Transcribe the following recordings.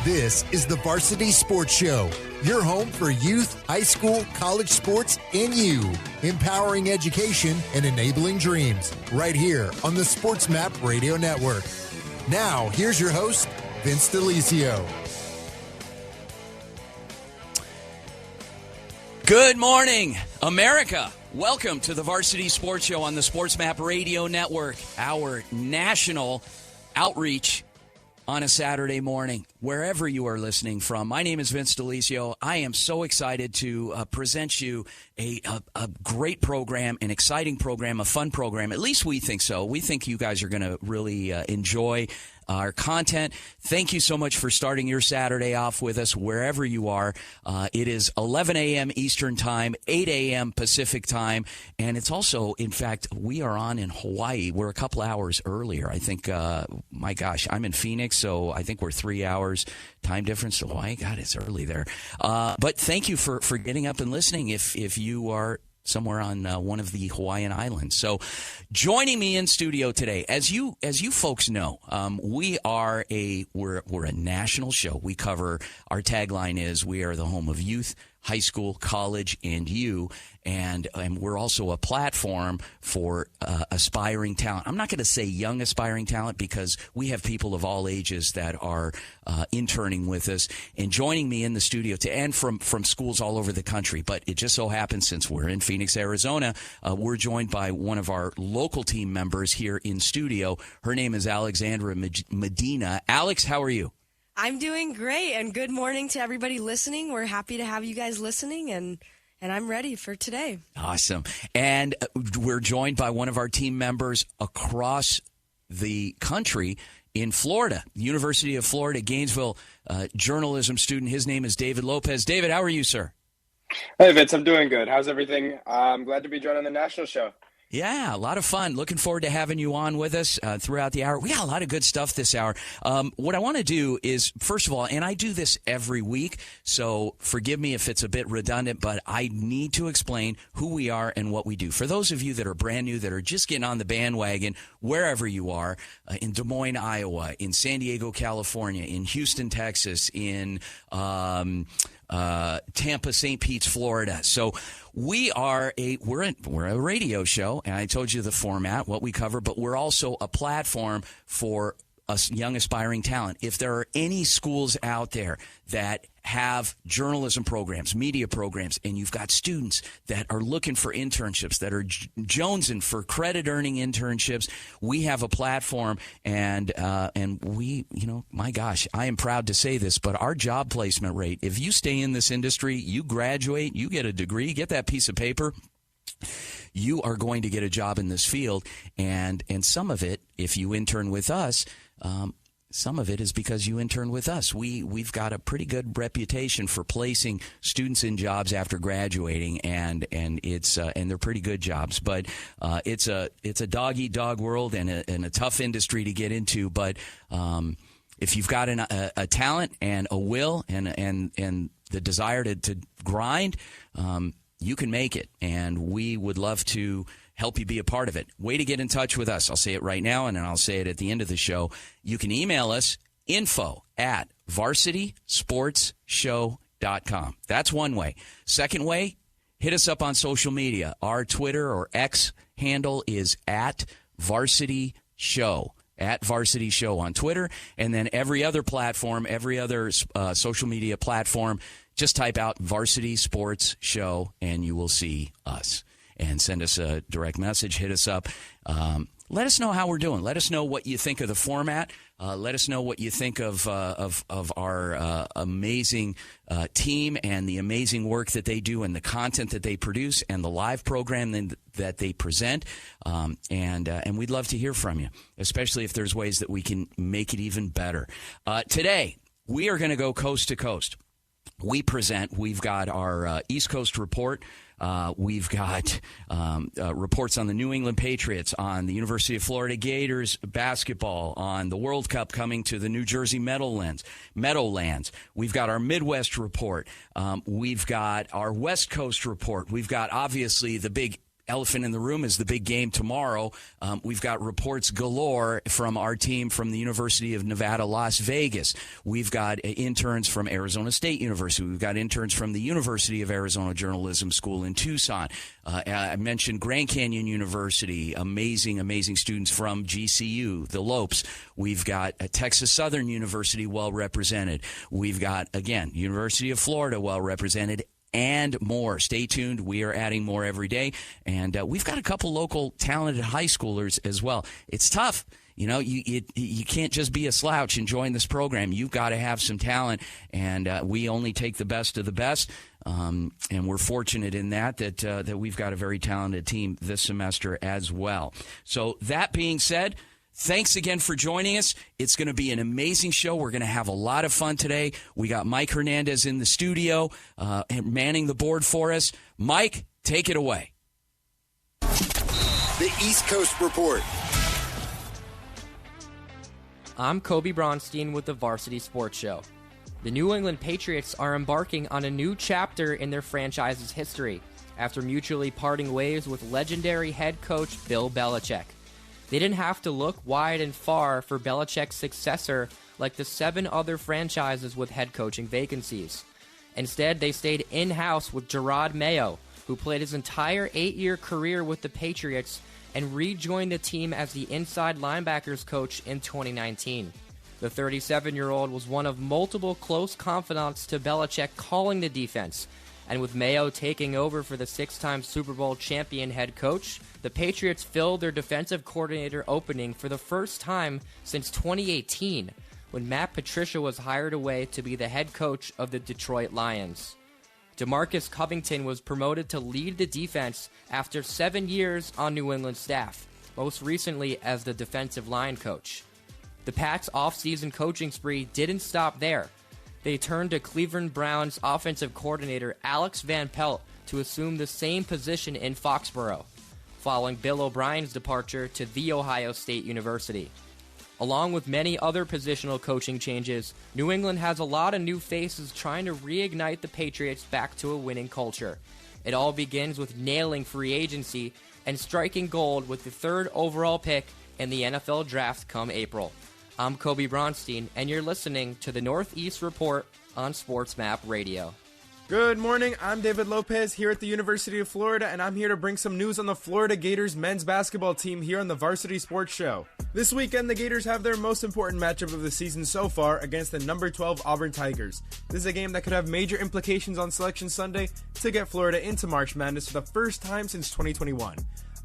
This is the Varsity Sports Show, your home for youth, high school, college sports, and you. Empowering education and enabling dreams. Right here on the Sports Map Radio Network. Now, here's your host, Vince DeLisio. Good morning, America. Welcome to the Varsity Sports Show on the Sports Map Radio Network, our national outreach on a Saturday morning, wherever you are listening from. My name is Vince DeLisio. I am so excited to present you a great program, an exciting program, a fun program. At least we think so. We think you guys are going to really enjoy our content. Thank you so much for starting your Saturday off with us wherever you are. It is 11 a.m. Eastern Time, 8 a.m. Pacific Time, and it's also, in fact, we are on in Hawaii. We're a couple hours earlier. I think, my gosh, I'm in Phoenix, so I think we're 3 hours time difference to Hawaii. God, it's early there. But thank you for getting up and listening if you are somewhere on one of the Hawaiian islands. So joining me in studio today, as you folks know, we're a national show. We cover, our tagline is, we are the home of youth, high school, college, and you. And we're also a platform for aspiring talent. I'm not going to say young aspiring talent because we have people of all ages that are interning with us and joining me in the studio and from schools all over the country. But it just so happens, since we're in Phoenix, Arizona, we're joined by one of our local team members here in studio. Her name is Alexandra Medina. Alex, how are you? I'm doing great, and good morning to everybody listening. We're happy to have you guys listening, and I'm ready for today. Awesome. And we're joined by one of our team members across the country in Florida, University of Florida, Gainesville, journalism student. His name is David Lopez. David, how are you, sir? Hey, Vince, I'm doing good. How's everything? I'm glad to be joining the national show. Yeah, a lot of fun. Looking forward to having you on with us throughout the hour. We got a lot of good stuff this hour. What I want to do is, first of all, and I do this every week, so forgive me if it's a bit redundant, but I need to explain who we are and what we do. For those of you that are brand new, that are just getting on the bandwagon, wherever you are, in Des Moines, Iowa, in San Diego, California, in Houston, Texas, in Tampa, St. Pete's, Florida. So we're a radio show, and I told you the format, what we cover, but we're also a platform for us young aspiring talent. If there are any schools out there that have journalism programs, media programs, and you've got students that are looking for internships, that are jonesing for credit-earning internships, we have a platform, and we, my gosh, I am proud to say this, but our job placement rate, if you stay in this industry, you graduate, you get a degree, get that piece of paper, you are going to get a job in this field, and some of it, if you intern with us, some of it is because you intern with us. We've got a pretty good reputation for placing students in jobs after graduating, and it's and they're pretty good jobs. But it's a dog-eat-dog world and a tough industry to get into. But if you've got a talent and a will and the desire to grind, you can make it. And we would love to help you be a part of it. Way to get in touch with us. I'll say it right now, and then I'll say it at the end of the show. You can email us, info@varsitysportsshow.com. That's one way. Second way, hit us up on social media. Our Twitter or X handle is @VarsityShow. @VarsityShow on Twitter. And then every other platform, every other social media platform, just type out Varsity Sports Show, and you will see us. And send us a direct message. Hit us up. Let us know how we're doing. Let us know what you think of the format. Let us know what you think of our amazing team and the amazing work that they do and the content that they produce and the live program that they present. And we'd love to hear from you, especially if there's ways that we can make it even better. Today, we are going to go coast to coast. We've got our East Coast report. We've got reports on the New England Patriots, on the University of Florida Gators basketball, on the World Cup coming to the New Jersey Meadowlands. We've got our Midwest report. We've got our West Coast report. We've got, obviously, the big elephant in the room is the big game tomorrow. We've got reports galore from our team from the University of Nevada, Las Vegas. We've got interns from Arizona State University. We've got interns from the University of Arizona Journalism School in Tucson. I mentioned Grand Canyon University, amazing students from GCU, the Lopes. We've got Texas Southern University well represented. We've got, again, University of Florida well represented, and more. Stay tuned. We are adding more every day. And we've got a couple local talented high schoolers as well. It's tough. You know, you can't just be a slouch and join this program. You've got to have some talent, and we only take the best of the best. And we're fortunate in that we've got a very talented team this semester as well. So that being said, thanks again for joining us. It's going to be an amazing show. We're going to have a lot of fun today. We got Mike Hernandez in the studio manning the board for us. Mike, take it away. The East Coast Report. I'm Koby Braunstein with the Varsity Sports Show. The New England Patriots are embarking on a new chapter in their franchise's history after mutually parting ways with legendary head coach Bill Belichick. They didn't have to look wide and far for Belichick's successor like the 7 other franchises with head coaching vacancies. Instead, they stayed in-house with Jerod Mayo, who played his entire 8-year career with the Patriots and rejoined the team as the inside linebackers coach in 2019. The 37-year-old was one of multiple close confidants to Belichick calling the defense, and with Mayo taking over for the 6-time Super Bowl champion head coach, the Patriots filled their defensive coordinator opening for the first time since 2018, when Matt Patricia was hired away to be the head coach of the Detroit Lions. DeMarcus Covington was promoted to lead the defense after 7 years on New England's staff, most recently as the defensive line coach. The Pats' offseason coaching spree didn't stop there. They turned to Cleveland Browns offensive coordinator Alex Van Pelt to assume the same position in Foxborough, following Bill O'Brien's departure to The Ohio State University. Along with many other positional coaching changes, New England has a lot of new faces trying to reignite the Patriots back to a winning culture. It all begins with nailing free agency and striking gold with the 3rd overall pick in the NFL Draft come April. I'm Koby Braunstein, and you're listening to the Northeast Report on SportsMap Radio. Good morning, I'm David Lopez here at the University of Florida, and I'm here to bring some news on the Florida Gators men's basketball team here on the Varsity Sports Show. This weekend, the Gators have their most important matchup of the season so far against the number 12 Auburn Tigers. This is a game that could have major implications on Selection Sunday to get Florida into March Madness for the first time since 2021.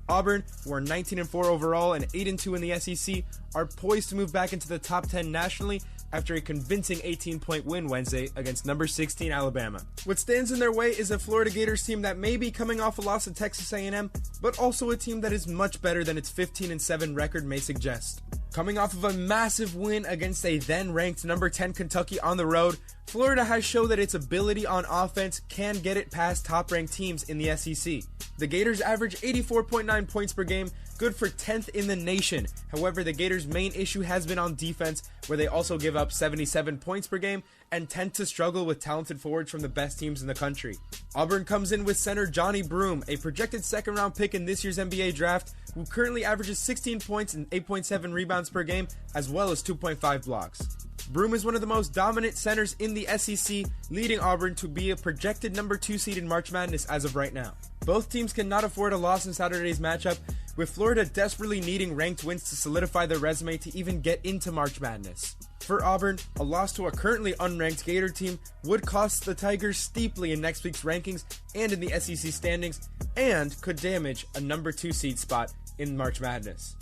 Auburn, who are 19-4 overall and 8-2 in the SEC, are poised to move back into the top 10 nationally after a convincing 18-point win Wednesday against number 16 Alabama. What stands in their way is a Florida Gators team that may be coming off a loss to Texas A&M, but also a team that is much better than its 15-7 record may suggest. Coming off of a massive win against a then-ranked number 10 Kentucky on the road, Florida has shown that its ability on offense can get it past top-ranked teams in the SEC. The Gators average 84.9 points per game, good for 10th in the nation. However, the Gators' main issue has been on defense, where they also give up 77 points per game and tend to struggle with talented forwards from the best teams in the country. Auburn comes in with center Johnny Broome, a projected second-round pick in this year's NBA draft, who currently averages 16 points and 8.7 rebounds per game, as well as 2.5 blocks. Broome is one of the most dominant centers in the SEC, leading Auburn to be a projected number 2 seed in March Madness as of right now. Both teams cannot afford a loss in Saturday's matchup, with Florida desperately needing ranked wins to solidify their resume to even get into March Madness. For Auburn, a loss to a currently unranked Gator team would cost the Tigers steeply in next week's rankings and in the SEC standings, and could damage a number 2 seed spot in March Madness.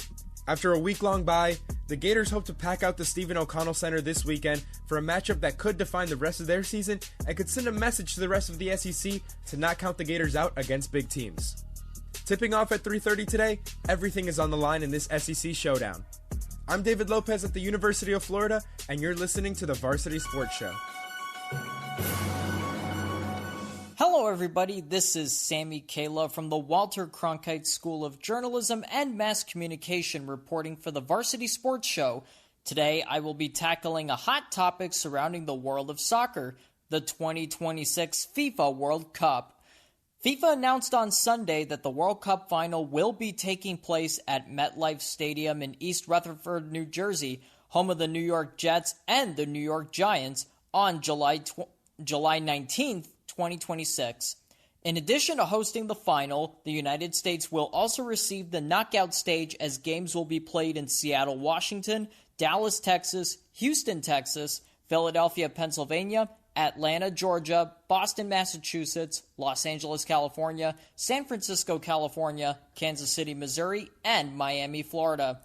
After a week-long bye, the Gators hope to pack out the Stephen O'Connell Center this weekend for a matchup that could define the rest of their season and could send a message to the rest of the SEC to not count the Gators out against big teams. Tipping off at 3:30 today, everything is on the line in this SEC showdown. I'm David Lopez at the University of Florida, and you're listening to the Varsity Sports Show. Hello everybody, this is Sammy Kayla from the Walter Cronkite School of Journalism and Mass Communication reporting for the Varsity Sports Show. Today I will be tackling a hot topic surrounding the world of soccer, the 2026 FIFA World Cup. FIFA announced on Sunday that the World Cup final will be taking place at MetLife Stadium in East Rutherford, New Jersey, home of the New York Jets and the New York Giants, on July 19th, 2026. In addition to hosting the final, the United States will also receive the knockout stage as games will be played in Seattle, Washington, Dallas, Texas, Houston, Texas, Philadelphia, Pennsylvania, Atlanta, Georgia, Boston, Massachusetts, Los Angeles, California, San Francisco, California, Kansas City, Missouri, and Miami, Florida.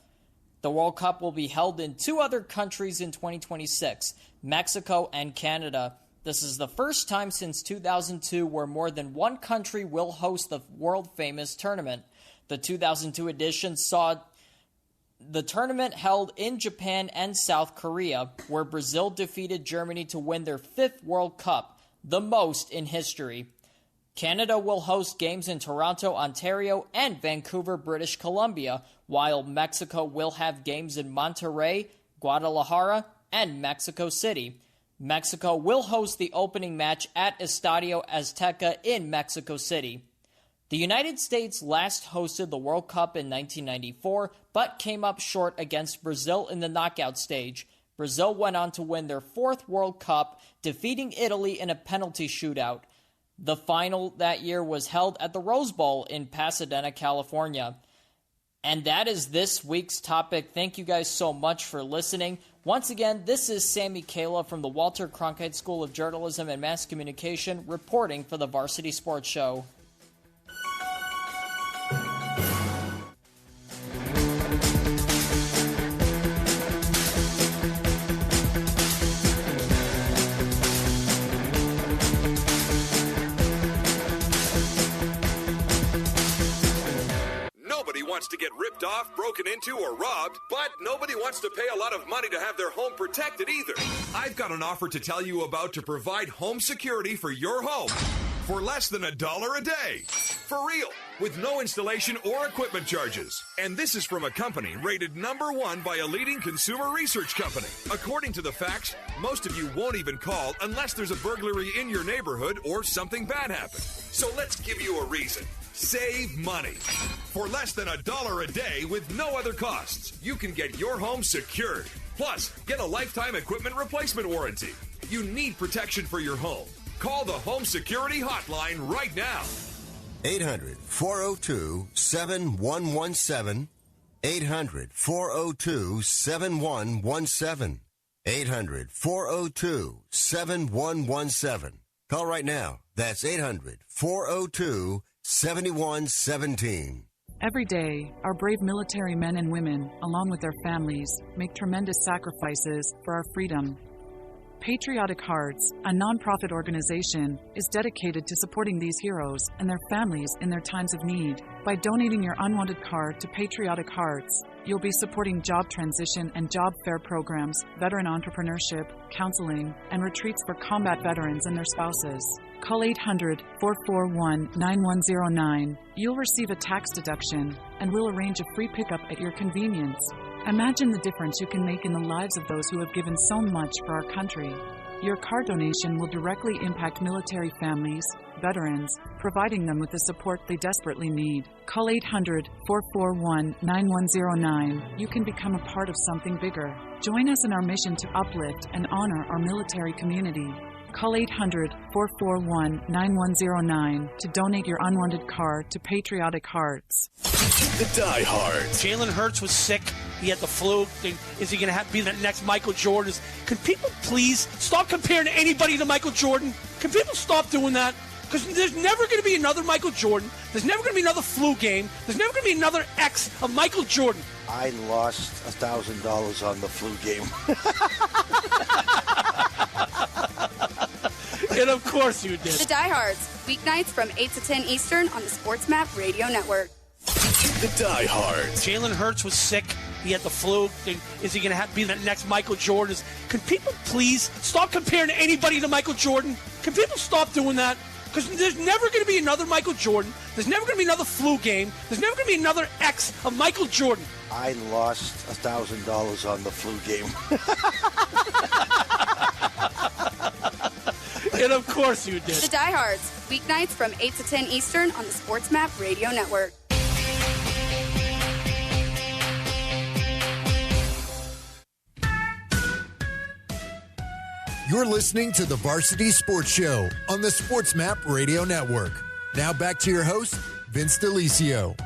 The World Cup will be held in 2 other countries in 2026, Mexico and Canada. This is the first time since 2002 where more than one country will host the world-famous tournament. The 2002 edition saw the tournament held in Japan and South Korea, where Brazil defeated Germany to win their 5th World Cup, the most in history. Canada will host games in Toronto, Ontario, and Vancouver, British Columbia, while Mexico will have games in Monterrey, Guadalajara, and Mexico City. Mexico will host the opening match at Estadio Azteca in Mexico City. The United States last hosted the World Cup in 1994, but came up short against Brazil in the knockout stage. Brazil went on to win their 4th World Cup, defeating Italy in a penalty shootout. The final that year was held at the Rose Bowl in Pasadena, California. And that is this week's topic. Thank you guys so much for listening. Once again, this is Sammy Kayla from the Walter Cronkite School of Journalism and Mass Communication reporting for the Varsity Sports Show. Wants to get ripped off, broken into, or robbed, but nobody wants to pay a lot of money to have their home protected either. I've got an offer to tell you about to provide home security for your home for less than $1 a day. For real, with no installation or equipment charges. And this is from a company rated #1 by a leading consumer research company. According to the facts, most of you won't even call unless there's a burglary in your neighborhood or something bad happened. So let's give you a reason. Save money. For less than $1 a day with no other costs, you can get your home secured. Plus, get a lifetime equipment replacement warranty. You need protection for your home. Call the Home Security Hotline right now. 800-402-7117. 800-402-7117. 800-402-7117. Call right now. That's 800-402-7117. Every day, our brave military men and women, along with their families, make tremendous sacrifices for our freedom. Patriotic Hearts, a nonprofit organization, is dedicated to supporting these heroes and their families in their times of need. By donating your unwanted card to Patriotic Hearts, you'll be supporting job transition and job fair programs, veteran entrepreneurship, counseling, and retreats for combat veterans and their spouses. Call 800-441-9109. You'll receive a tax deduction, and we'll arrange a free pickup at your convenience. Imagine the difference you can make in the lives of those who have given so much for our country. Your car donation will directly impact military families, veterans, providing them with the support they desperately need. Call 800-441-9109. You can become a part of something bigger. Join us in our mission to uplift and honor our military community. Call 800-441-9109 to donate your unwanted car to Patriotic Hearts. The Die Hard. Jalen Hurts was sick. He had the flu. Is he going to be the next Michael Jordan? Can people please stop comparing anybody to Michael Jordan? Can people stop doing that? Because there's never going to be another Michael Jordan. There's never going to be another flu game. There's never going to be another X of Michael Jordan. I lost $1,000 on the flu game. And of course you did. The Die Hards, weeknights from 8 to 10 Eastern on the Sports Map Radio Network. The Die Hard. Jalen Hurts was sick. He had the flu. Is he going to be the next Michael Jordan? Can people please stop comparing anybody to Michael Jordan? Can people stop doing that? Because there's never going to be another Michael Jordan. There's never going to be another flu game. There's never going to be another X of Michael Jordan. I lost $1,000 on the flu game. And of course you did. The Die Hards, weeknights from 8 to 10 Eastern on the Sports Map Radio Network. You're listening to the Varsity Sports Show on the Sports Map Radio Network. Now back to your host, Vince DeLisio.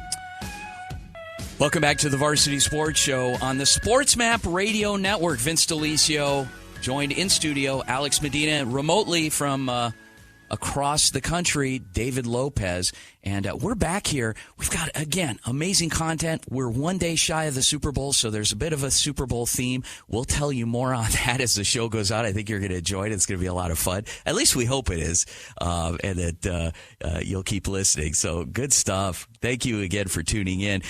Welcome back to the Varsity Sports Show on the Sports Map Radio Network. Vince DeLisio joined in studio, Alex Medina remotely from across the country, David Lopez. And we're back here. We've got, again, amazing content. We're one day shy of the Super Bowl, so there's a bit of a Super Bowl theme. We'll tell you more on that as the show goes on. I think you're going to enjoy it. It's going to be a lot of fun. At least we hope it is, and that you'll keep listening. So good stuff. Thank you again for tuning in.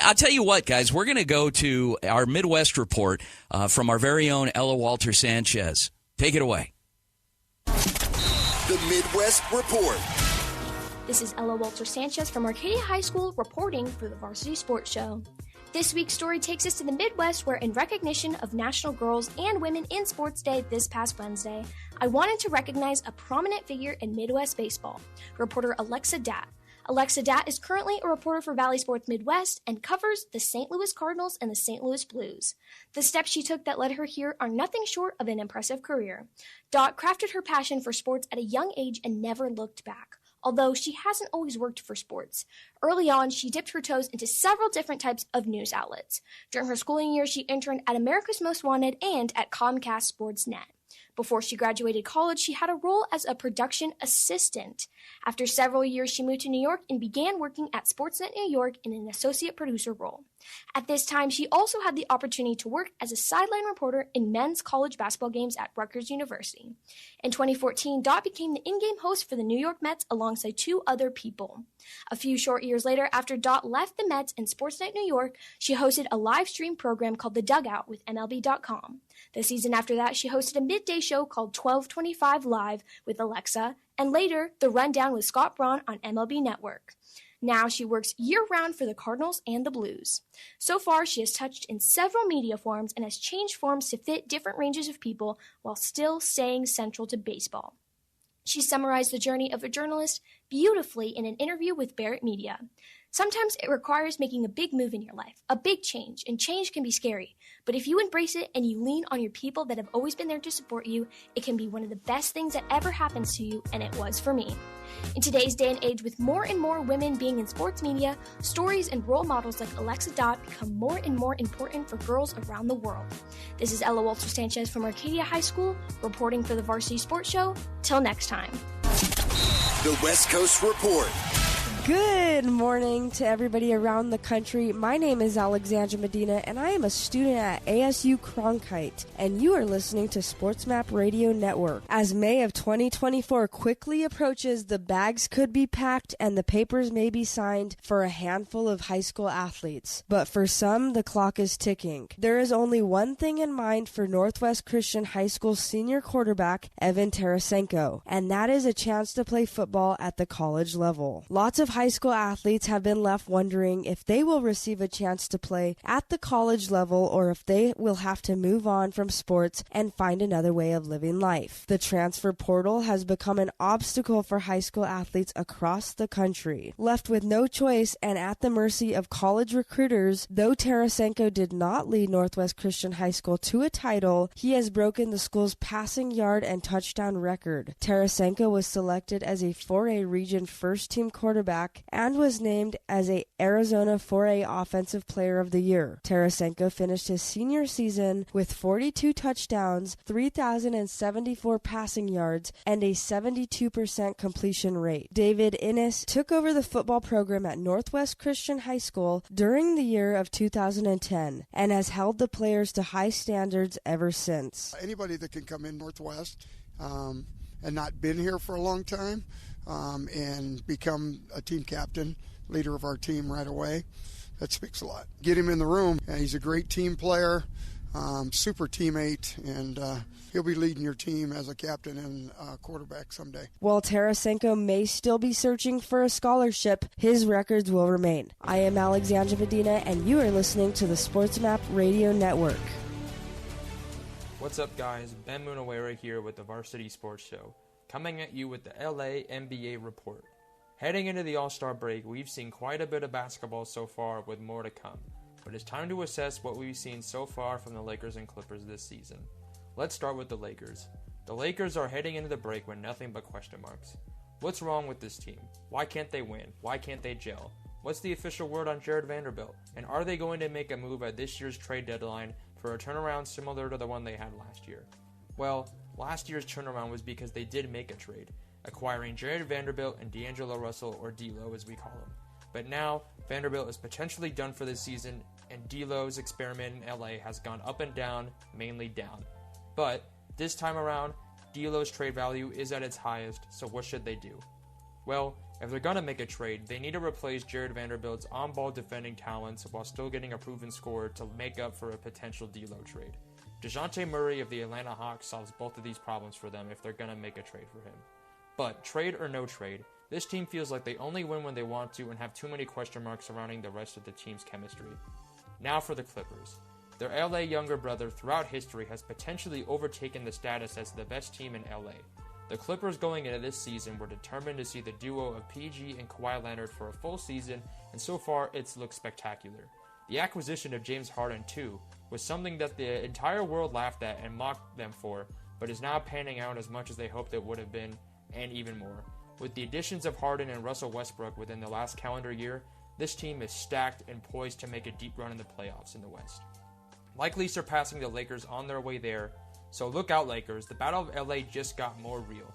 I'll tell you what, guys, we're going to go to our Midwest report from our very own Ella Wolter-Sanchez. Take it away. The Midwest Report. This is Ella Wolter-Sanchez from Arcadia High School reporting for the Varsity Sports Show. This week's story takes us to the Midwest, where in recognition of National Girls and Women in Sports Day this past Wednesday, I wanted to recognize a prominent figure in Midwest baseball, reporter Alexa Datt. Alexa Datt is currently a reporter for Valley Sports Midwest and covers the St. Louis Cardinals and the St. Louis Blues. The steps she took that led her here are nothing short of an impressive career. Datt crafted her passion for sports at a young age and never looked back, although she hasn't always worked for sports. Early on, she dipped her toes into several different types of news outlets. During her schooling years, she interned at America's Most Wanted and at Comcast Sportsnet. Before she graduated college, she had a role as a production assistant. After several years, she moved to New York and began working at Sportsnet New York in an associate producer role. At this time, she also had the opportunity to work as a sideline reporter in men's college basketball games at Rutgers University. In 2014, Datt became the in-game host for the New York Mets alongside two other people. A few short years later, after Datt left the Mets and Sportsnet New York, she hosted a live stream program called The Dugout with MLB.com. The season after that, she hosted a midday show called 1225 Live with Alexa, and later, The Rundown with Scott Braun on MLB Network. Now she works year-round for the Cardinals and the Blues. So far, she has touched in several media forms and has changed forms to fit different ranges of people while still staying central to baseball. She summarized the journey of a journalist beautifully in an interview with Barrett Media. Sometimes it requires making a big move in your life, a big change, and change can be scary. But if you embrace it and you lean on your people that have always been there to support you, it can be one of the best things that ever happens to you, and it was for me. In today's day and age, with more and more women being in sports media, stories and role models like Alexa Datt become more and more important for girls around the world. This is Ella Wolter-Sanchez from Arcadia High School, reporting for the Varsity Sports Show. Till next time. The West Coast Report. Good morning to everybody around the country. My name is Alexandra Medina, and I am a student at ASU Cronkite, and you are listening to Sports Map Radio Network. As May of 2024 quickly approaches, the bags could be packed and the papers may be signed for a handful of high school athletes. But for some, the clock is ticking. There is only one thing in mind for Northwest Christian High School senior quarterback Evan Tarasenko, and that is a chance to play football at the college level. Lots of high school athletes have been left wondering if they will receive a chance to play at the college level or if they will have to move on from sports and find another way of living life. The transfer portal has become an obstacle for high school athletes across the country. Left with no choice and at the mercy of college recruiters, though Tarasenko did not lead Northwest Christian High School to a title, he has broken the school's passing yard and touchdown record. Tarasenko was selected as a 4A region first-team quarterback and was named as a Arizona 4A Offensive Player of the Year. Tarasenko finished his senior season with 42 touchdowns, 3,074 passing yards, and a 72% completion rate. David Innes took over the football program at Northwest Christian High School during the year of 2010 and has held the players to high standards ever since. Anybody that can come in Northwest and not been here for a long time and become a team captain, leader of our team right away, that speaks a lot. Get him in the room. He's a great team player, super teammate, and he'll be leading your team as a captain and quarterback someday. While Tarasenko may still be searching for a scholarship, his records will remain. I am Alexandra Medina, and you are listening to the Sports Map Radio Network. What's up, guys? Ben Munaweera here with the Varsity Sports Show. coming at you with the LA NBA report. Heading into the All-Star break, we've seen quite a bit of basketball so far, with more to come. But it's time to assess what we've seen so far from the Lakers and Clippers this season. Let's start with the Lakers. The Lakers are heading into the break with nothing but question marks. What's wrong with this team? Why can't they win? Why can't they gel? What's the official word on Jared Vanderbilt? And are they going to make a move at this year's trade deadline for a turnaround similar to the one they had last year? Well, last year's turnaround was because they did make a trade, acquiring Jared Vanderbilt and D'Angelo Russell, or D-Lo as we call him. But now, Vanderbilt is potentially done for this season, and D-Lo's experiment in LA has gone up and down, mainly down. But this time around, D-Lo's trade value is at its highest, so what should they do? Well, if they're going to make a trade, they need to replace Jared Vanderbilt's on-ball defending talents while still getting a proven scorer to make up for a potential D-Lo trade. DeJounte Murray of the Atlanta Hawks solves both of these problems for them if they're going to make a trade for him. But trade or no trade, this team feels like they only win when they want to and have too many question marks surrounding the rest of the team's chemistry. Now for the Clippers. Their LA younger brother throughout history has potentially overtaken the status as the best team in LA. The Clippers going into this season were determined to see the duo of PG and Kawhi Leonard for a full season, and so far it's looked spectacular. The acquisition of James Harden too was something that the entire world laughed at and mocked them for, but is now panning out as much as they hoped it would have been, and even more. With the additions of Harden and Russell Westbrook within the last calendar year, this team is stacked and poised to make a deep run in the playoffs in the West, likely surpassing the Lakers on their way there. So look out, Lakers. The Battle of LA just got more real.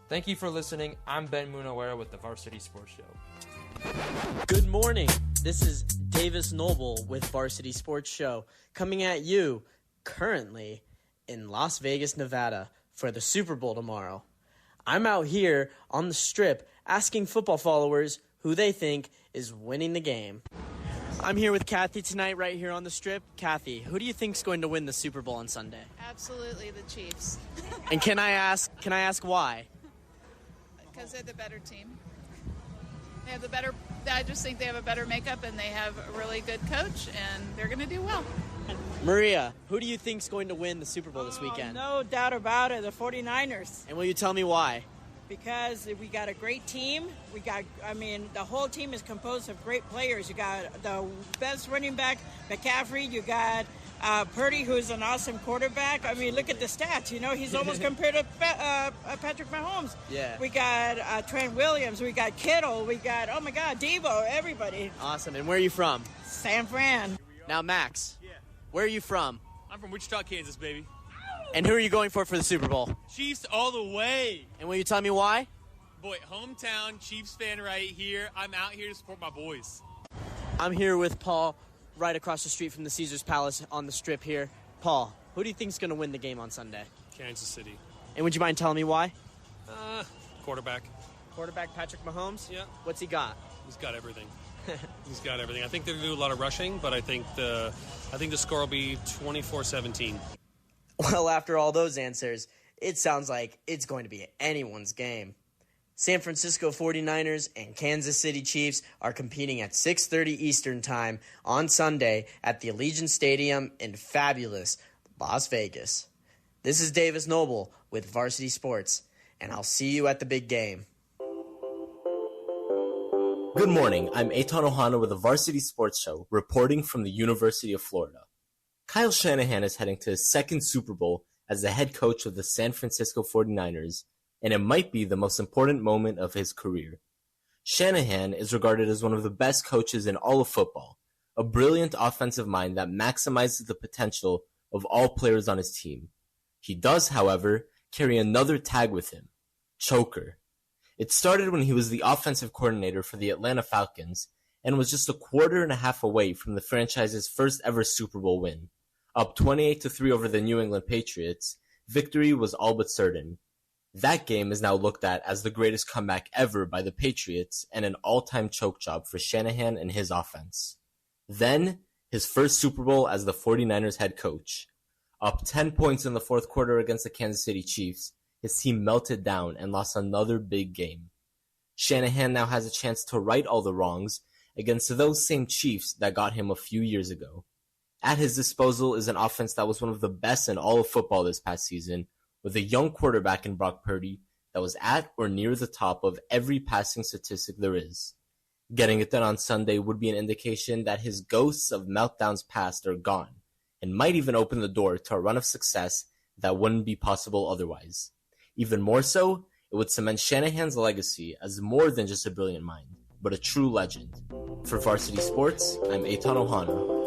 Thank you for listening. I'm Ben Munaweera with the Varsity Sports Show. Good morning. This is Davis Noble with Varsity Sports Show, coming at you currently in Las Vegas, Nevada for the Super Bowl tomorrow. I'm out here on the Strip asking football followers who they think is winning the game. I'm here with Kathy tonight right here on the Strip. Kathy, who do you think is going to win the Super Bowl on Sunday? Absolutely the Chiefs. And can I ask why? Because they're the better team. They have I just think they have a better makeup and they have a really good coach and they're going to do well. Maria, who do you think is going to win the Super Bowl this weekend? No doubt about it, the 49ers. And will you tell me why? Because we got a great team. The whole team is composed of great players. You got the best running back, McCaffrey. You got Purdy, who's an awesome quarterback. I mean, look at the stats. You know, he's almost compared to Patrick Mahomes. Yeah. We got Trent Williams. We got Kittle. We got, oh my God, Devo, everybody. Awesome. And where are you from? San Fran. Now, Max, where are you from? I'm from Wichita, Kansas, baby. And who are you going for the Super Bowl? Chiefs all the way. And will you tell me why? Boy, hometown Chiefs fan right here. I'm out here to support my boys. I'm here with Paul, right across the street from the Caesars Palace on the Strip here. Paul, who do you think is going to win the game on Sunday? Kansas City. And would you mind telling me why? Quarterback. Quarterback Patrick Mahomes? Yeah. What's he got? He's got everything. He's got everything. I think they're going to do a lot of rushing, but I think the score will be 24-17. Well, after all those answers, it sounds like it's going to be anyone's game. San Francisco 49ers and Kansas City Chiefs are competing at 6:30 Eastern Time on Sunday at the Allegiant Stadium in fabulous Las Vegas. This is Davis Noble with Varsity Sports, and I'll see you at the big game. Good morning, I'm Eitan Ohana with the Varsity Sports Show, reporting from the University of Florida. Kyle Shanahan is heading to his second Super Bowl as the head coach of the San Francisco 49ers, and it might be the most important moment of his career. Shanahan is regarded as one of the best coaches in all of football, a brilliant offensive mind that maximizes the potential of all players on his team. He does, however, carry another tag with him, choker. It started when he was the offensive coordinator for the Atlanta Falcons and was just a quarter and a half away from the franchise's first ever Super Bowl win. Up 28-3 over the New England Patriots, victory was all but certain. That game is now looked at as the greatest comeback ever by the Patriots and an all-time choke job for Shanahan and his offense. Then, his first Super Bowl as the 49ers head coach. Up 10 points in the fourth quarter against the Kansas City Chiefs, his team melted down and lost another big game. Shanahan now has a chance to right all the wrongs against those same Chiefs that got him a few years ago. At his disposal is an offense that was one of the best in all of football this past season, with a young quarterback in Brock Purdy that was at or near the top of every passing statistic there is. Getting it done on Sunday would be an indication that his ghosts of meltdowns past are gone, and might even open the door to a run of success that wouldn't be possible otherwise. Even more so, it would cement Shanahan's legacy as more than just a brilliant mind, but a true legend. For Varsity Sports, I'm Eitan Ohana.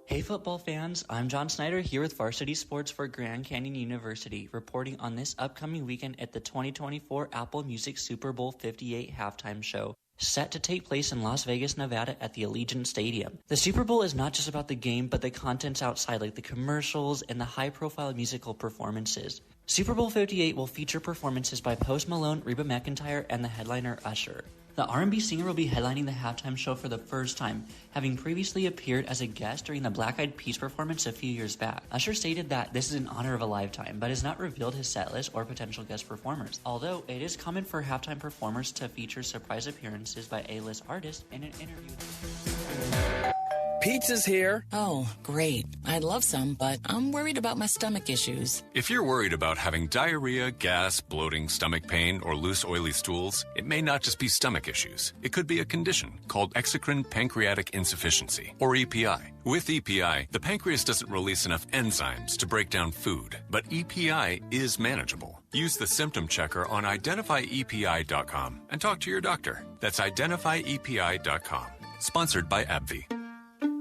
Hey football fans, I'm John Snyder here with Varsity Sports for Grand Canyon University, reporting on this upcoming weekend at the 2024 Apple Music Super Bowl 58 halftime show, set to take place in Las Vegas, Nevada at the Allegiant Stadium. The Super Bowl is not just about the game, but the contents outside, like the commercials and the high-profile musical performances. Super Bowl 58 will feature performances by Post Malone, Reba McEntire, and the headliner Usher. The R&B singer will be headlining the halftime show for the first time, having previously appeared as a guest during the Black Eyed Peas performance a few years back. Usher stated that this is an honor of a lifetime, but has not revealed his set list or potential guest performers. Although it is common for halftime performers to feature surprise appearances by A-list artists in an interview. Pizza's here. Oh, great. I'd love some, but I'm worried about my stomach issues. If you're worried about having diarrhea, gas, bloating, stomach pain, or loose, oily stools, it may not just be stomach issues. It could be a condition called exocrine pancreatic insufficiency, or EPI. With EPI, the pancreas doesn't release enough enzymes to break down food, but EPI is manageable. Use the symptom checker on identifyepi.com and talk to your doctor. That's identifyepi.com. Sponsored by AbbVie.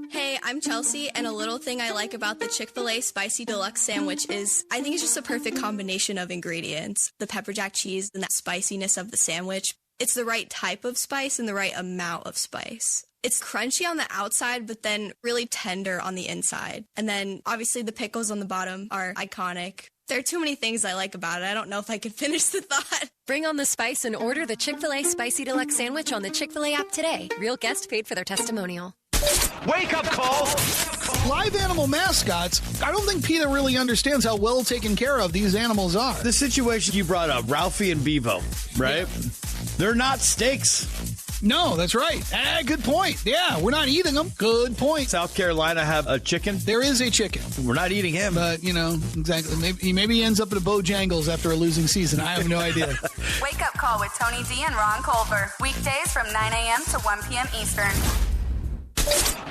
Hey, I'm Chelsea, and a little thing I like about the Chick-fil-A Spicy Deluxe Sandwich is I think it's just a perfect combination of ingredients. The pepper jack cheese and that spiciness of the sandwich. It's the right type of spice and the right amount of spice. It's crunchy on the outside, but then really tender on the inside. And then, obviously, the pickles on the bottom are iconic. There are too many things I like about it. I don't know if I can finish the thought. Bring on the spice and order the Chick-fil-A Spicy Deluxe Sandwich on the Chick-fil-A app today. Real guest paid for their testimonial. Wake up call! Live animal mascots, I don't think PETA really understands how well taken care of these animals are. The situation you brought up, Ralphie and Bevo, right? Yeah. They're not steaks. No, that's right. Good point. Yeah, we're not eating them. Good point. South Carolina have a chicken? There is a chicken. We're not eating him. But, exactly. Maybe he ends up at a Bojangles after a losing season. I have no idea. Wake up call with Tony D and Ron Culver. Weekdays from 9 a.m. to 1 p.m. Eastern.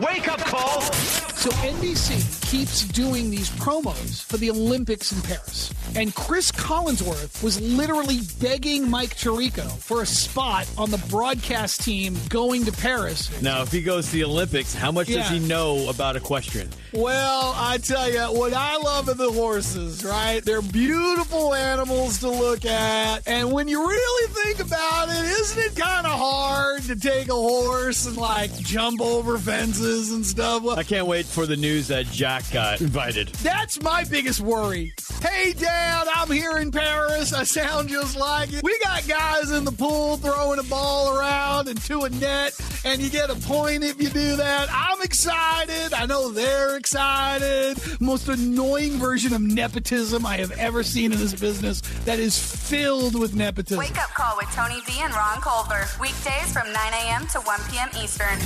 Wake up call! So NBC keeps doing these promos for the Olympics in Paris. And Chris Collinsworth was literally begging Mike Tirico for a spot on the broadcast team going to Paris. Now, if he goes to the Olympics, how much does he know about equestrian? Well, I tell you, what I love are the horses, right? They're beautiful animals to look at. And when you really think about it, isn't it kind of hard to take a horse and, jump over fences and stuff? I can't wait for the news that Jack got invited. That's my biggest worry. Hey, Dad, I'm here in Paris. I sound just like it. We got guys in the pool throwing a ball around into a net, and you get a point if you do that. I'm excited. I know they're excited. Most annoying version of nepotism I have ever seen in this business that is filled with nepotism. Wake up call with Tony V and Ron Culver. Weekdays from 9 a.m. to 1 p.m. Eastern.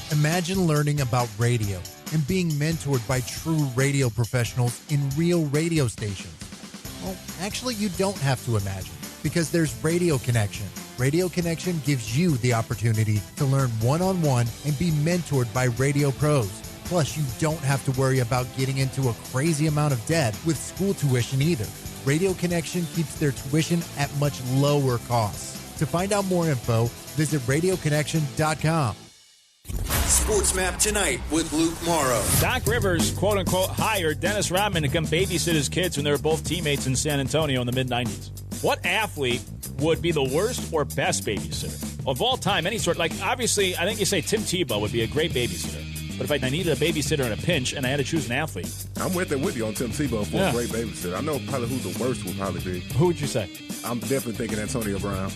Imagine learning about radio and being mentored by true radio professionals in real radio stations. Well, actually, you don't have to imagine, because there's Radio Connection. Radio Connection gives you the opportunity to learn one-on-one and be mentored by radio pros. Plus, you don't have to worry about getting into a crazy amount of debt with school tuition either. Radio Connection keeps their tuition at much lower costs. To find out more info, visit radioconnection.com. Sports Map Tonight with Luke Morrow. Doc Rivers, quote-unquote, hired Dennis Rodman to come babysit his kids when they were both teammates in San Antonio in the mid-'90s. What athlete would be the worst or best babysitter? Of all time, any sort. Obviously, I think you say Tim Tebow would be a great babysitter. But if I needed a babysitter in a pinch and I had to choose an athlete. I'm with you on Tim Tebow for a great babysitter. I know probably who the worst would probably be. Who would you say? I'm definitely thinking Antonio Brown.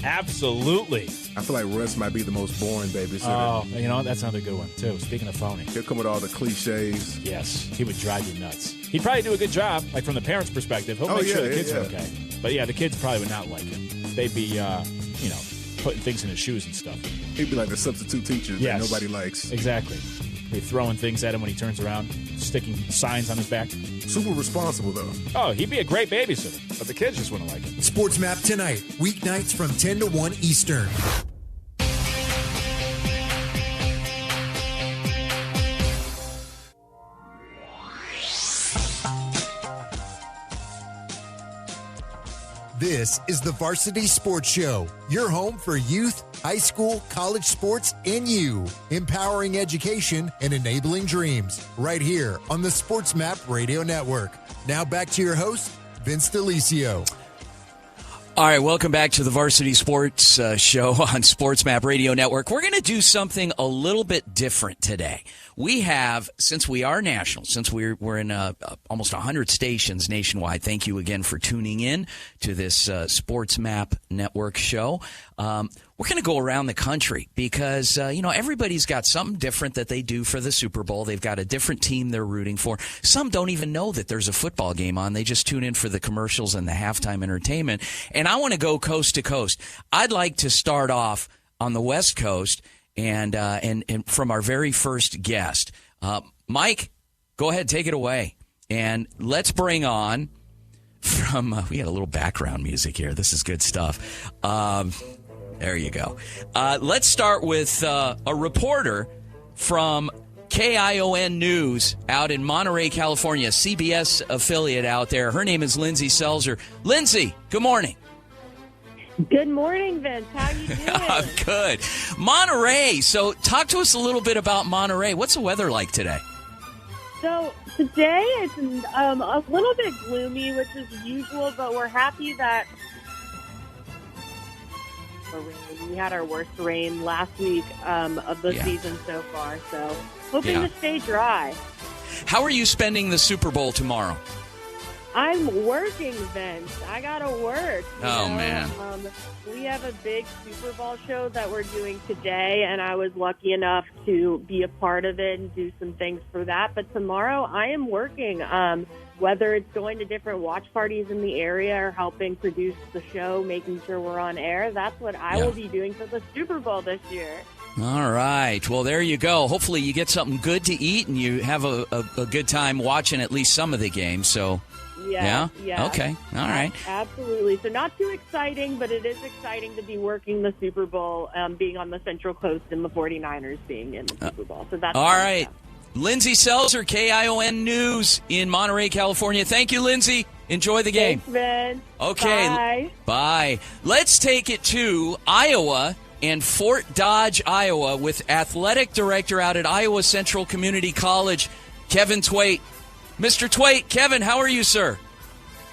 Absolutely. I feel like Russ might be the most boring babysitter. Oh, that's another good one, too. Speaking of phony. He'll come with all the cliches. Yes, he would drive you nuts. He'd probably do a good job, from the parents' perspective. He'll make sure the kids are okay. But, the kids probably would not like him. They'd be, putting things in his shoes and stuff. He'd be like the substitute teacher that nobody likes. Exactly. Be throwing things at him when he turns around. sticking signs on his back. Super responsible, though. Oh, he'd be a great babysitter, but the kids just wouldn't like it. Sports Map tonight, weeknights from 10 to 1 Eastern. This is the Varsity Sports Show, your home for youth, high school, college sports, and you. Empowering education and enabling dreams. Right here on the Sports Map Radio Network. Now back to your host, Vince DeLisio. All right, welcome back to the Varsity Sports Show on Sports Map Radio Network. We're going to do something a little bit different today. We have, since we are national, since we're in almost 100 stations nationwide, thank you again for tuning in to this Sports Map Network show. We're going to go around the country because, everybody's got something different that they do for the Super Bowl. They've got a different team they're rooting for. Some don't even know that there's a football game on. They just tune in for the commercials and the halftime entertainment. And I want to go coast to coast. I'd like to start off on the West Coast and from our very first guest. Mike, go ahead, take it away. And let's bring on from, we got a little background music here. This is good stuff. There you go. Let's start with a reporter from KION News out in Monterrey, California, CBS affiliate out there. Her name is Lindsey Selzer. Lindsey, good morning. Good morning, Vince. How you doing? I'm good. Monterrey. So talk to us a little bit about Monterrey. What's the weather like today? So today it's a little bit gloomy, which is usual, but we're happy that we had our worst rain last week of the season so far. So hoping to stay dry. How are you spending the Super Bowl tomorrow? I'm working, Vince. I gotta work. Man. We have a big Super Bowl show that we're doing today, and I was lucky enough to be a part of it and do some things for that. But tomorrow I am working, whether it's going to different watch parties in the area or helping produce the show, making sure we're on air. That's what I will be doing for the Super Bowl this year. All right. Well, there you go. Hopefully you get something good to eat and you have a good time watching at least some of the games. So. Yeah? Okay. All right. Absolutely. So not too exciting, but it is exciting to be working the Super Bowl, being on the Central Coast and the 49ers being in the Super Bowl. So that's all right. Stuff. Lindsey Selzer, KION News in Monterey, California. Thank you, Lindsey. Enjoy the game. Thanks, Vince. Okay. Bye. Let's take it to Iowa and Fort Dodge, Iowa, with athletic director out at Iowa Central Community College, Kevin Twait. Mr. Twait, Kevin, how are you, sir?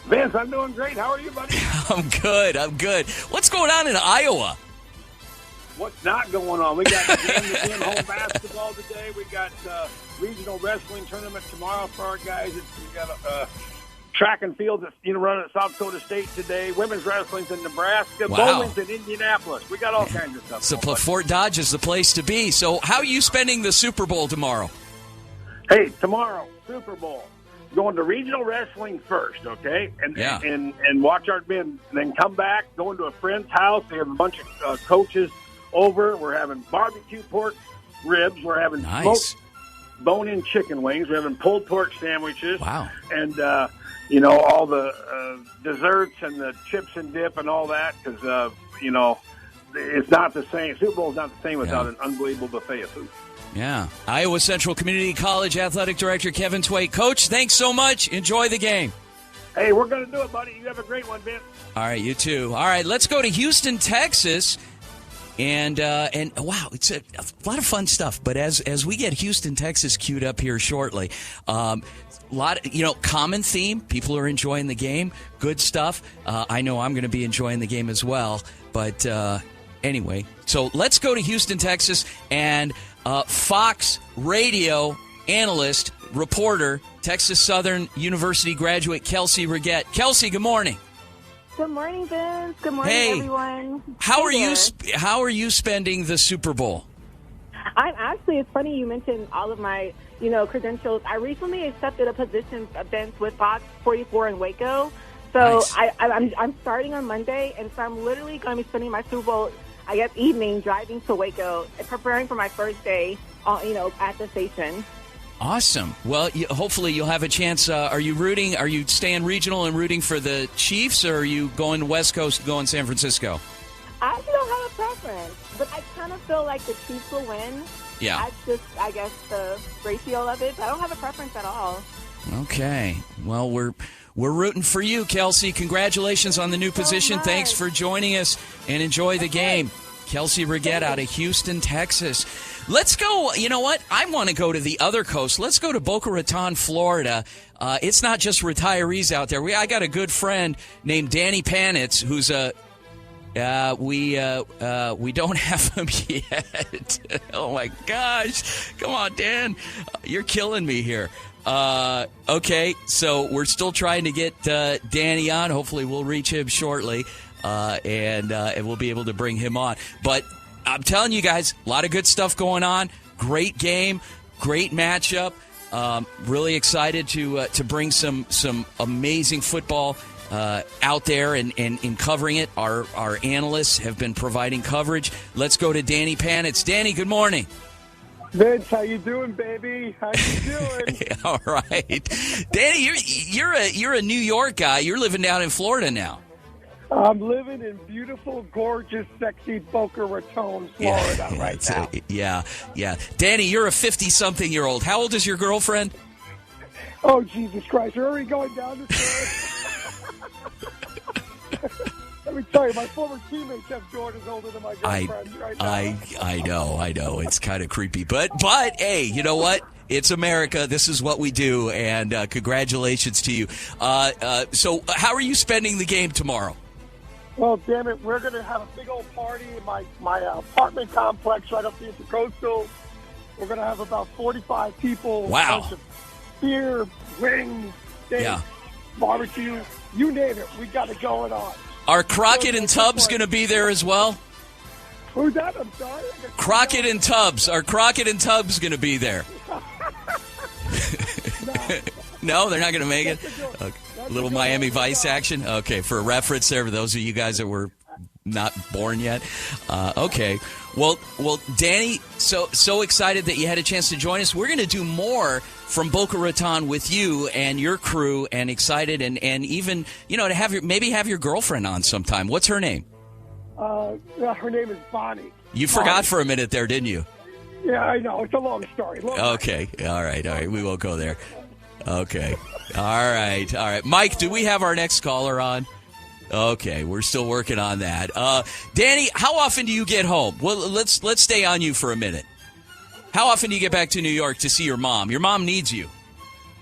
Vince, I'm doing great. How are you, buddy? I'm good. What's going on in Iowa? What's not going on? We got game home basketball today. We got regional wrestling tournament tomorrow for our guys. We got track and field that's running at South Dakota State today. Women's wrestling's in Nebraska. Wow. Bowling's in Indianapolis. We got all kinds of stuff. So Fort Dodge is the place to be. So how are you spending the Super Bowl tomorrow? Hey, tomorrow, Super Bowl. Going to regional wrestling first, okay? And watch our men. Then come back, going to a friend's house. They have a bunch of coaches over. We're having barbecue pork ribs. We're having smoked bone-in chicken wings. We're having pulled pork sandwiches. Wow. And, all the desserts and the chips and dip and all that because, it's not the same. Super Bowl is not the same without an unbelievable buffet of food. Yeah. Iowa Central Community College Athletic Director Kevin Twait. Coach, thanks so much. Enjoy the game. Hey, we're going to do it, buddy. You have a great one, Vince. All right, you too. All right, let's go to Houston, Texas. And wow, it's a lot of fun stuff. But as we get Houston, Texas queued up here shortly, a lot, common theme. People are enjoying the game. Good stuff. I know I'm going to be enjoying the game as well. But anyway, so let's go to Houston, Texas, and Fox Radio analyst, reporter, Texas Southern University graduate Kelsey Raggette. Kelsey, good morning. Good morning, Vince. Good morning, everyone. How are you spending the Super Bowl? It's funny you mentioned all of my, credentials. I recently accepted a position, Vince, with Fox 44 in Waco. So nice. I'm starting on Monday, and so I'm literally going to be spending my Super Bowl, evening driving to Waco, preparing for my first day, at the station. Awesome. Well, hopefully you'll have a chance. Are you staying regional and rooting for the Chiefs, or are you going West Coast, going San Francisco? I actually don't have a preference, but I kind of feel like the Chiefs will win. Yeah. That's just, I guess, the ratio of it. But I don't have a preference at all. Okay. Well, we're rooting for you, Kelsey. Congratulations on the new position. Thanks for joining us, and enjoy the game. Kelsey Raggette out of Houston, Texas. Let's go. You know what? I want to go to the other coast. Let's go to Boca Raton, Florida. It's not just retirees out there. I got a good friend named Danny Panitz, who's we don't have him yet. Oh my gosh! Come on, Dan, you're killing me here. Okay, so we're still trying to get Danny on. Hopefully, we'll reach him shortly, and we'll be able to bring him on. But I'm telling you guys, a lot of good stuff going on. Great game, great matchup. Really excited to bring some amazing football out there and in covering it. Our analysts have been providing coverage. Let's go to Danny Panitz. Danny, good morning. Vince, how you doing, baby? How you doing? All right, Danny, you're a New York guy. You're living down in Florida now. I'm living in beautiful, gorgeous, sexy Boca Raton, Florida right now. Yeah. Danny, you're a 50-something-year-old. How old is your girlfriend? Oh, Jesus Christ. You're already going down this road? Let me tell you, my former teammates have daughters older than my girlfriend right now. I know. It's kind of creepy. But hey, you know what? It's America. This is what we do, and congratulations to you. So how are you spending the game tomorrow? Well, damn it, we're going to have a big old party in my apartment complex right up the Intercoastal. We're going to have about 45 people. Wow. A bunch of beer, wings, steak, barbecue, you name it. We got it going on. Are Crockett and Tubbs going to be there as well? Who's that? I'm sorry. Crockett and Tubbs. Are Crockett and Tubbs going to be there? No, they're not going to make it? Okay. A little Miami Vice action? Okay, for a reference there for those of you guys that were not born yet. Okay. Well, Danny, so excited that you had a chance to join us. We're going to do more from Boca Raton with you and your crew, and excited, and even, to have your girlfriend on sometime. What's her name? Her name is Bonnie. You forgot for a minute there, didn't you? Yeah, I know. It's a long story. Okay. All right. We won't go there. Okay. All right. Mike, do we have our next caller on? Okay, we're still working on that. Danny, how often do you get home? Well, let's stay on you for a minute. How often do you get back to New York to see your mom? Your mom needs you.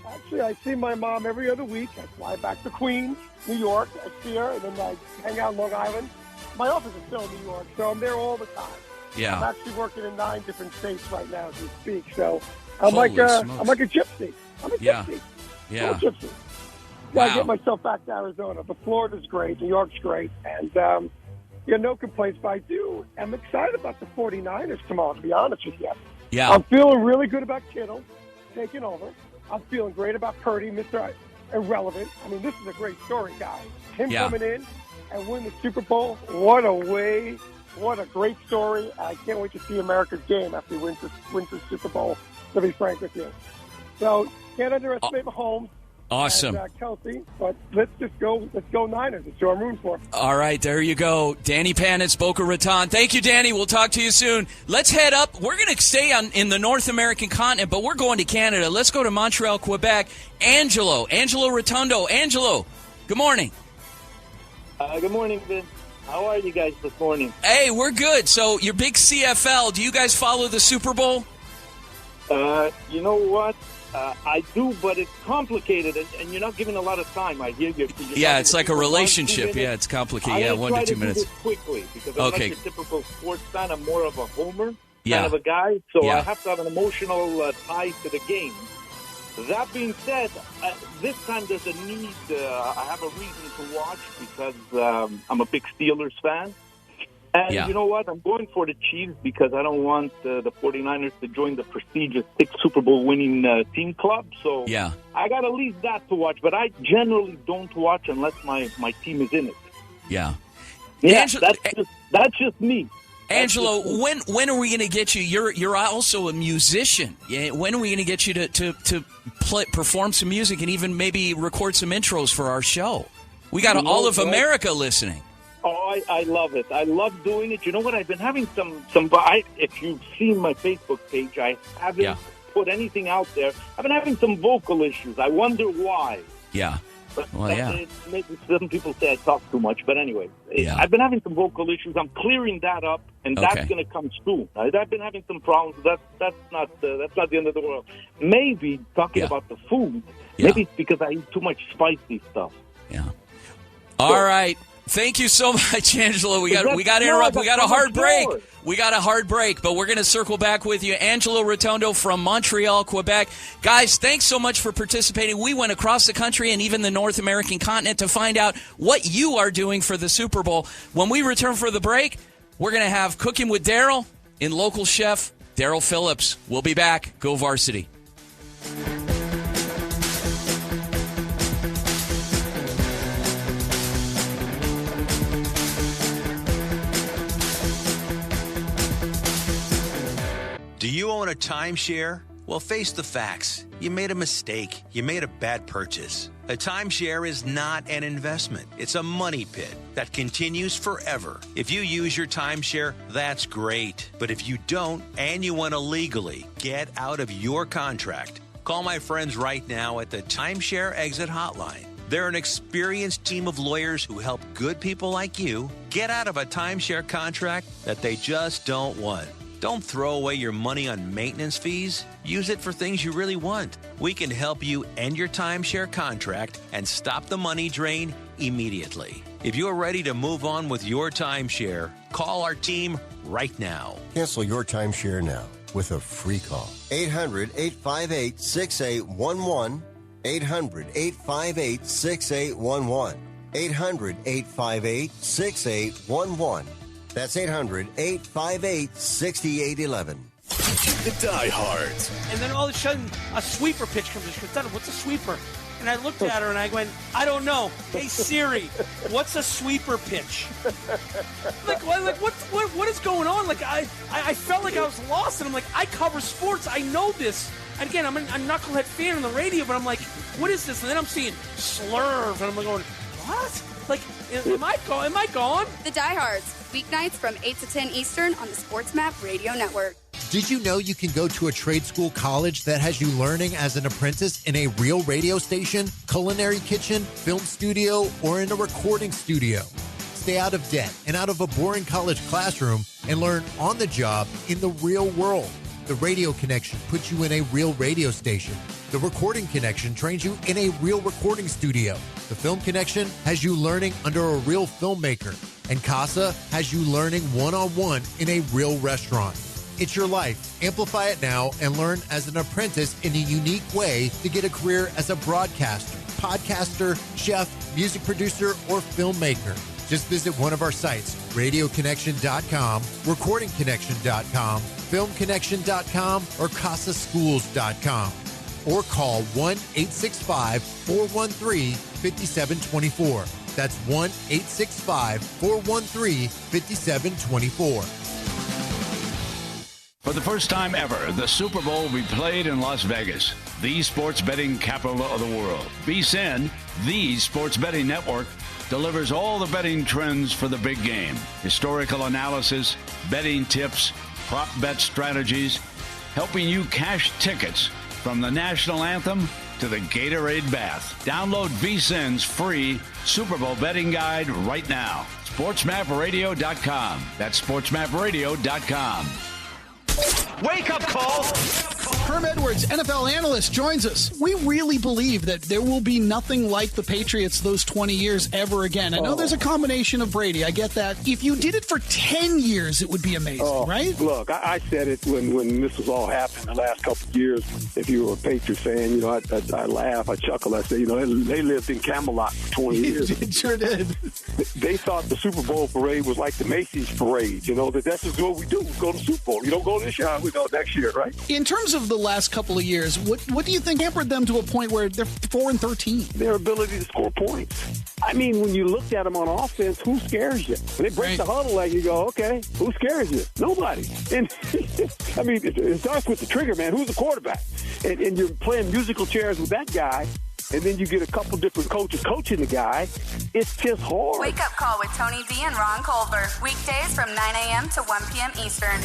Actually, I see my mom every other week. I fly back to Queens, New York. I see her, and then I hang out in Long Island. My office is still in New York, so I'm there all the time. Yeah. I'm actually working in 9 different states right now as we speak. So I'm like a gypsy. I'm a gypsy. Yeah. I'm a gypsy. I get myself back to Arizona. But Florida's great. New York's great. And, no complaints. But I'm excited about the 49ers tomorrow, to be honest with you. Yeah. I'm feeling really good about Kittle taking over. I'm feeling great about Purdy, Mr. Irrelevant. I mean, this is a great story, guys. Him coming in and win the Super Bowl, what a way. What a great story. I can't wait to see America's game after he wins the Super Bowl, to be frank with you. So, can't underestimate Mahomes. Awesome. And, Kelsey, but let's go Niners. That's who I'm rooting for. All right, there you go. Danny Panitz, Boca Raton. Thank you, Danny. We'll talk to you soon. Let's head up. We're going to stay in the North American continent, but we're going to Canada. Let's go to Montreal, Quebec. Angelo Rotondo. Angelo, good morning. Good morning, Vince. How are you guys this morning? Hey, we're good. So, you're big CFL. Do you guys follow the Super Bowl? You know what? I do, but it's complicated, and you're not giving a lot of time. I hear you. Yeah, it's like a relationship. Yeah, it's complicated. 1 to 2 minutes. Do this quickly, because I'm not your typical sports fan. I'm more of a homer kind of a guy, so I have to have an emotional tie to the game. That being said, this time there's a need. I have a reason to watch because I'm a big Steelers fan. And you know what? I'm going for the Chiefs because I don't want the 49ers to join the prestigious 6 Super Bowl winning team club. So I got at least that to watch. But I generally don't watch unless my team is in it. Yeah. Yeah, that's just me. Angelo, when are we going to get you? You're also a musician. When are we going to get you to perform some music and even maybe record some intros for our show? We got all of America listening. Oh, I love it. I love doing it. You know what? I've been having some if you've seen my Facebook page, I haven't put anything out there. I've been having some vocal issues. I wonder why. Yeah. But maybe some people say I talk too much, but anyway, I've been having some vocal issues. I'm clearing that up, and that's going to come soon. I've been having some problems. That's not the end of the world. Maybe talking about the food. Maybe it's because I eat too much spicy stuff. Yeah. All right. Thank you so much, Angelo. We got to interrupt. We got a hard break. We got a hard break, but we're going to circle back with you. Angelo Rotondo from Montreal, Quebec. Guys, thanks so much for participating. We went across the country and even the North American continent to find out what you are doing for the Super Bowl. When we return for the break, we're going to have Cooking with Daryl and local chef Daryl Phillips. We'll be back. Go Varsity. Do you own a timeshare? Well, face the facts. You made a mistake. You made a bad purchase. A timeshare is not an investment. It's a money pit that continues forever. If you use your timeshare, that's great. But if you don't, and you want to legally get out of your contract, call my friends right now at the Timeshare Exit Hotline. They're an experienced team of lawyers who help good people like you get out of a timeshare contract that they just don't want. Don't throw away your money on maintenance fees. Use it for things you really want. We can help you end your timeshare contract and stop the money drain immediately. If you're ready to move on with your timeshare, call our team right now. Cancel your timeshare now with a free call. 800-858-6811. 800-858-6811. 800-858-6811. That's 800-858-6811. The diehards. And then all of a sudden, a sweeper pitch comes in. She goes, what's a sweeper? And I looked at her and I went, I don't know. Hey, Siri, what's a sweeper pitch? What is going on? Like, I felt like I was lost. And I'm like, I cover sports. I know this. And again, I'm a knucklehead fan on the radio, but I'm like, what is this? And then I'm seeing slurve. And I'm going, what? Like, am I gone? The Diehards, weeknights from 8 to 10 Eastern on the Sports Map Radio Network. Did you know you can go to a trade school college that has you learning as an apprentice in a real radio station, culinary kitchen, film studio, or in a recording studio? Stay out of debt and out of a boring college classroom and learn on the job in the real world. The Radio Connection puts you in a real radio station. The Recording Connection trains you in a real recording studio. The Film Connection has you learning under a real filmmaker. And Casa has you learning one-on-one in a real restaurant. It's your life. Amplify it now and learn as an apprentice in a unique way to get a career as a broadcaster, podcaster, chef, music producer, or filmmaker. Just visit one of our sites, radioconnection.com, recordingconnection.com, filmconnection.com, or casaschools.com. Or call 1-865-413-5724. That's 1-865-413-5724. For the first time ever, the Super Bowl will be played in Las Vegas, the sports betting capital of the world. VSiN, the sports betting network, delivers all the betting trends for the big game. Historical analysis, betting tips, prop bet strategies, helping you cash tickets from the national anthem to the Gatorade bath. Download VSiN's free Super Bowl betting guide right now. SportsMapRadio.com. That's SportsMapRadio.com. Wake up call. Herm Edwards, NFL analyst, joins us. We really believe that there will be nothing like the Patriots those 20 years ever again. I know there's a combination of Brady. I get that. If you did it for 10 years, it would be amazing, right? Look, I said it when this was all happening the last couple of years. If you were a Patriots fan, I laugh, I chuckle. I say, they lived in Camelot for 20 years. It sure did. They thought the Super Bowl parade was like the Macy's parade. That's just what we do. We go to the Super Bowl. You don't go this year, we go next year, right? In terms of the last couple of years, what do you think hampered them to a point where they're 4-13? Their ability to score points. I mean, when you looked at them on offense, who scares you? When they break the huddle, like you go, okay, who scares you? Nobody. And I mean, it starts with the trigger man. Who's the quarterback? And you're playing musical chairs with that guy. And then you get a couple different coaches coaching the guy. It's just hard. Wake Up Call with Tony D and Ron Culver. Weekdays from 9 a.m. to 1 p.m. Eastern.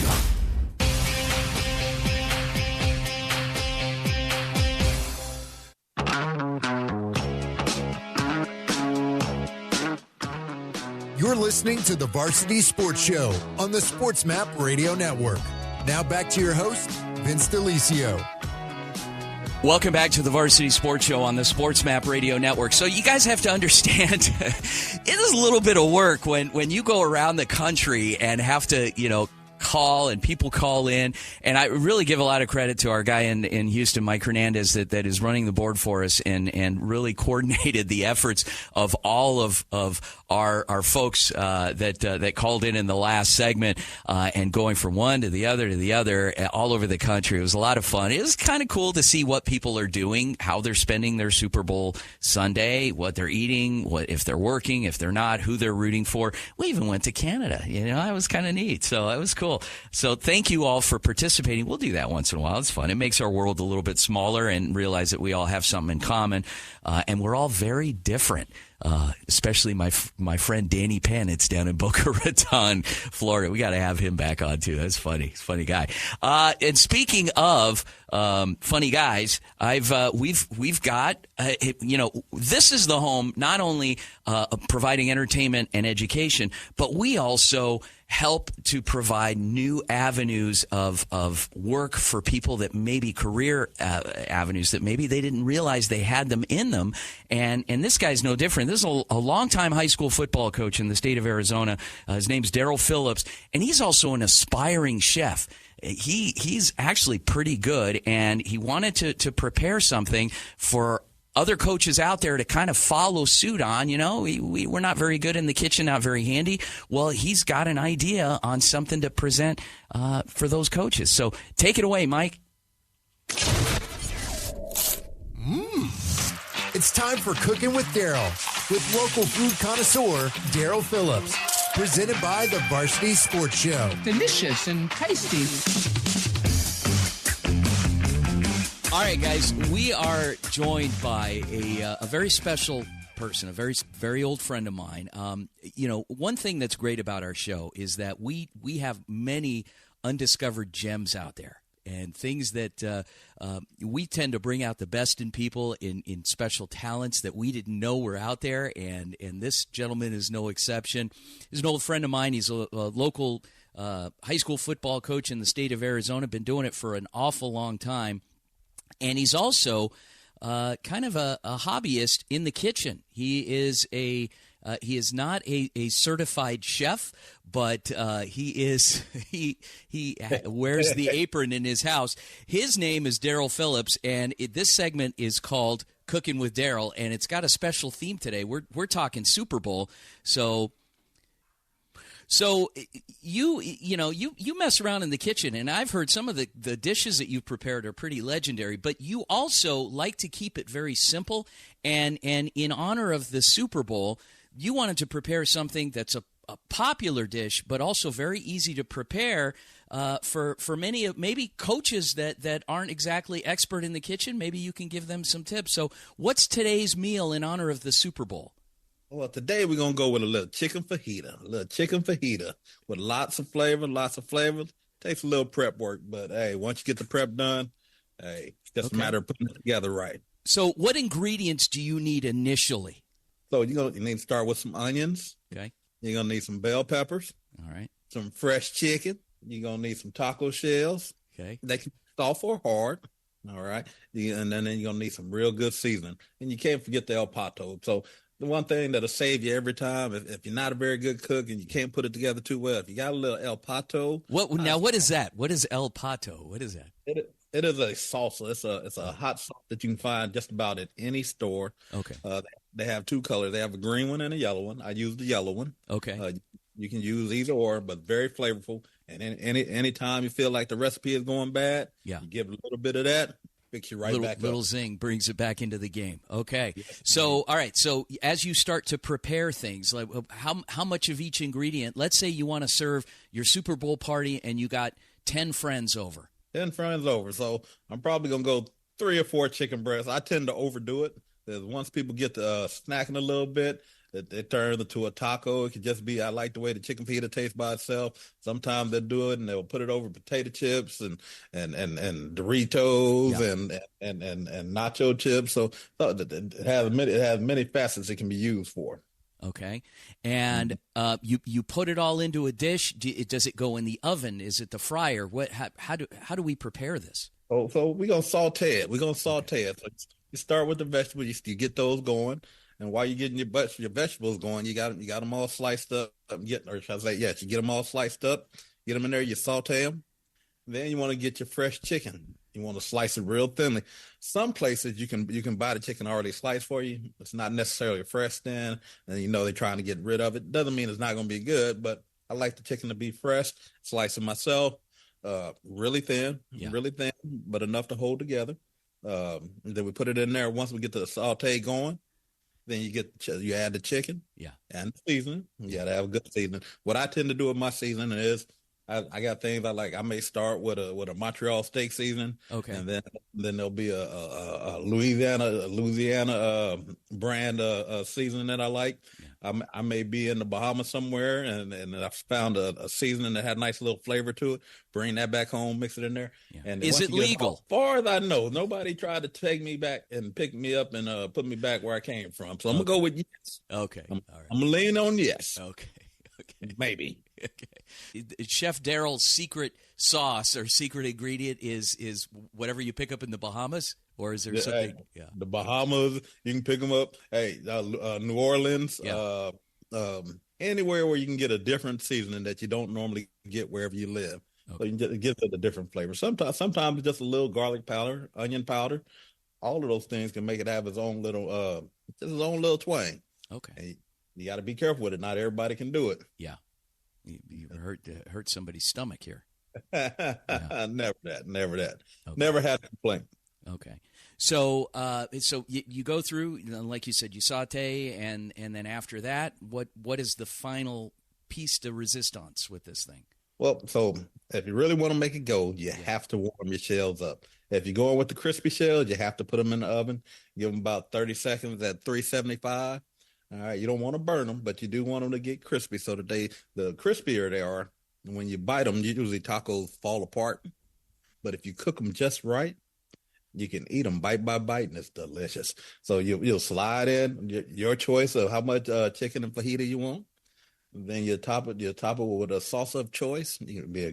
You're listening to the Varsity Sports Show on the Sports Map Radio Network. Now back to your host, Vince DeLisio. Welcome back to the Varsity Sports Show on the Sports Map Radio Network. So you guys have to understand, it is a little bit of work when you go around the country and have to, call and people call in. And I really give a lot of credit to our guy in Houston, Mike Hernandez, that is running the board for us and really coordinated the efforts of all of our folks that called in the last segment and going from one to the other all over the country. It was a lot of fun. It was kind of cool to see what people are doing, how they're spending their Super Bowl Sunday, what they're eating, if they're working, if they're not, who they're rooting for. We even went to Canada. That was kind of neat. So it was cool. So thank you all for participating. We'll do that once in a while. It's fun. It makes our world a little bit smaller and realize that we all have something in common. And we're all very different. Especially my friend Danny Panitz down in Boca Raton, Florida. We got to have him back on too. That's funny. He's a funny guy. And speaking of funny guys, we've got this is the home not only providing entertainment and education, but we also help to provide new avenues of work for people that maybe career avenues that maybe they didn't realize they had them in them. And this guy's no different. This is a longtime high school football coach in the state of Arizona. His name's Daryl Phillips, and he's also an aspiring chef. He's actually pretty good, and he wanted to prepare something for other coaches out there to kind of follow suit on. We're not very good in the kitchen, not very handy. Well, he's got an idea on something to present for those coaches. So take it away, Mike. It's time for Cooking with Daryl with local food connoisseur Daryl Phillips. Presented by the Varsity Sports Show. Delicious and tasty. All right, guys, we are joined by a very special person, a very, very old friend of mine. One thing that's great about our show is that we have many undiscovered gems out there and things that we tend to bring out the best in people in special talents that we didn't know were out there. And this gentleman is no exception. He's an old friend of mine. He's a local high school football coach in the state of Arizona, been doing it for an awful long time. And he's also kind of a hobbyist in the kitchen. He is not a certified chef, but he wears the apron in his house. His name is Daryl Phillips, and this segment is called Cooking with Daryl, and it's got a special theme today. We're talking Super Bowl, so you mess around in the kitchen, and I've heard some of the dishes that you've prepared are pretty legendary, but you also like to keep it very simple, and in honor of the Super Bowl, you wanted to prepare something that's a popular dish, but also very easy to prepare for many of maybe coaches that aren't exactly expert in the kitchen. Maybe you can give them some tips. So what's today's meal in honor of the Super Bowl? Well, today we're going to go with a little chicken fajita with lots of flavor. Takes a little prep work, but, hey, once you get the prep done, hey, it's just a matter of putting it together right. So what ingredients do you need initially? So you need to start with some onions. Okay. You're going to need some bell peppers. All right. Some fresh chicken. You're going to need some taco shells. Okay. They can be soft or hard. All right. And then you're going to need some real good seasoning. And you can't forget the El Pato. So the one thing that'll save you every time, if you're not a very good cook and you can't put it together too well, if you got a little El Pato. What is that? What is El Pato? What is that? It is a salsa. It's a hot sauce that you can find just about at any store. Okay. They have two colors. They have a green one and a yellow one. I use the yellow one. Okay. You can use either or, but very flavorful. And any time you feel like the recipe is going bad, you give it a little bit of that. picks you right back up. Little zing brings it back into the game. Okay. So, all right. So as you start to prepare things, like how much of each ingredient, let's say you want to serve your Super Bowl party and you got 10 friends over. 10 friends over. So I'm probably going to go 3 or 4 chicken breasts. I tend to overdo it. Because once people get to snacking a little bit, it turns into a taco. It could just be, I like the way the chicken fajita tastes by itself. Sometimes they'll do it and they'll put it over potato chips and Doritos and nacho chips. So it has many facets it can be used for. Okay. And you put it all into a dish. Does it go in the oven? Is it the fryer? How do we prepare this? So we're going to saute it. So you start with the vegetables. You get those going. And while you're getting your vegetables going, you got them all sliced up. You get them all sliced up. Get them in there. You saute them. Then you want to get your fresh chicken. You want to slice it real thinly. Some places you can buy the chicken already sliced for you. It's not necessarily fresh then, and they're trying to get rid of it. Doesn't mean it's not going to be good, but I like the chicken to be fresh. Slice it myself, really thin, but enough to hold together. Then we put it in there. Once we get the saute going, then you add the chicken, and the seasoning. You got to have a good seasoning. What I tend to do with my seasoning is I got things I like. I may start with a Montreal steak seasoning, and then there'll be a Louisiana brand seasoning that I like. I may be in the Bahamas somewhere, and I found a seasoning that had a nice little flavor to it. Bring that back home, mix it in there. And is it legal? As far as I know, nobody tried to take me back and pick me up and put me back where I came from. So I'm gonna go with yes. Okay, I'm gonna lean on yes. Okay. Maybe. Okay. Chef Daryl's secret sauce or secret ingredient is whatever you pick up in the Bahamas, or is there something? The Bahamas, you can pick them up. New Orleans, anywhere where you can get a different seasoning that you don't normally get wherever you live. Okay. So you can just give it a different flavor. Sometimes it's just a little garlic powder, onion powder. All of those things can make it have its own little twang. Okay. And you got to be careful with it. Not everybody can do it. Yeah. You hurt somebody's stomach here. Never that. Okay. Never had a complaint. Okay. So you go through, like you said, you saute, and then after that, what is the final piece de resistance with this thing? Well, so if you really want to make it go, you have to warm your shells up. If you're going with the crispy shells, you have to put them in the oven. Give them about 30 seconds at 375. All right, you don't want to burn them, but you do want them to get crispy so that the crispier they are, when you bite them, usually tacos fall apart. But if you cook them just right, you can eat them bite by bite, and it's delicious. So you'll slide in your choice of how much chicken and fajita you want. Then you top it with a salsa of choice. It can be a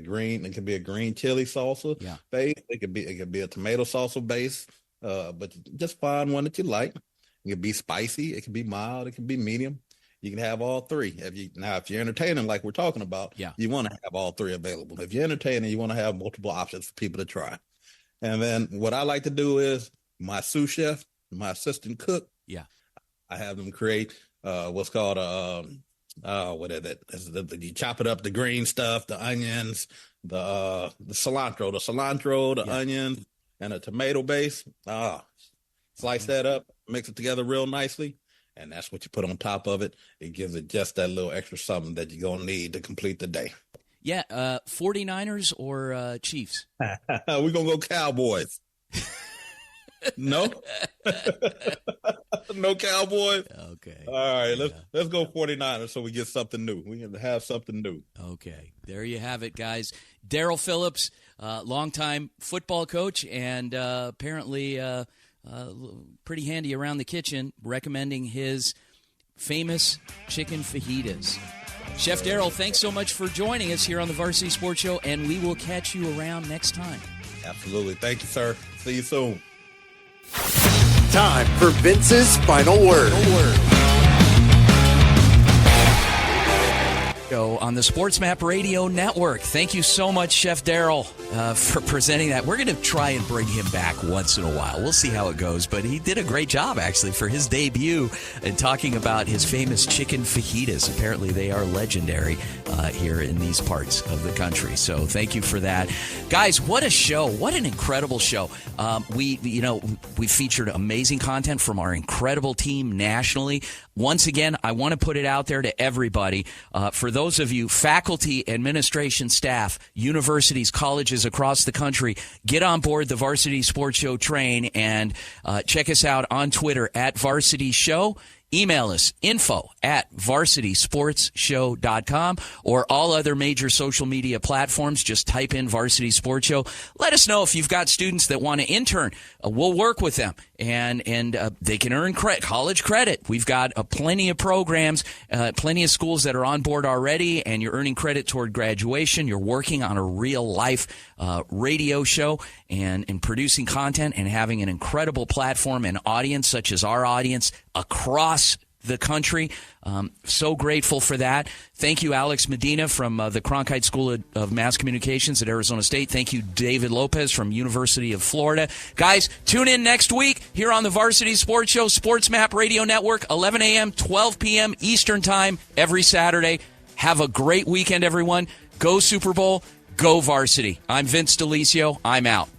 green chili salsa base. It could be a tomato salsa base. But just find one that you like. It can be spicy. It can be mild. It can be medium. You can have all three. If you're entertaining, like we're talking about, you want to have all three available. If you're entertaining, you want to have multiple options for people to try. And then what I like to do is my sous chef, my assistant cook. Yeah, I have them create what's called what is it? You chop it up, the green stuff, the onions, the cilantro, the onions, and a tomato base. Slice that up, mix it together real nicely, and that's what you put on top of it. It gives it just that little extra something that you're going to need to complete the day. Yeah, 49ers or Chiefs? We're going to go Cowboys. No? No Cowboys? Okay. All right, let's go 49ers so we get something new. We can have something new. Okay, there you have it, guys. Daryl Phillips, longtime football coach, and apparently pretty handy around the kitchen, recommending his famous chicken fajitas. Chef Daryl, thanks so much for joining us here on the Varsity Sports Show, and we will catch you around next time. Absolutely. Thank you, sir. See you soon. Time for Vince's final word. Show on the Sports Map Radio Network. Thank you so much, Chef Daryl, for presenting that. We're going to try and bring him back once in a while. We'll see how it goes, but he did a great job, actually, for his debut and talking about his famous chicken fajitas. Apparently, they are legendary here in these parts of the country. So thank you for that. Guys, what a show. What an incredible show. We featured amazing content from our incredible team nationally. Once again, I want to put it out there to everybody. For those of you, faculty, administration, staff, universities, colleges across the country, get on board the Varsity Sports Show train and check us out on Twitter at Varsity Show. Email us, info@varsitysportsshow.com or all other major social media platforms. Just type in Varsity Sports Show. Let us know if you've got students that want to intern. We'll work with them, and they can earn college credit. We've got plenty of programs, plenty of schools that are on board already, and you're earning credit toward graduation. You're working on a real-life radio show and producing content and having an incredible platform and audience such as our audience across the country. So grateful for that. Thank you, Alex Medina from the Cronkite School of Mass Communications at Arizona State. Thank you, David Lopez from University of Florida. Guys, tune in next week here on the Varsity Sports Show, Sports Map Radio Network, 11 a.m., 12 p.m. Eastern Time every Saturday. Have a great weekend, everyone. Go Super Bowl. Go Varsity. I'm Vince DeLisio. I'm out.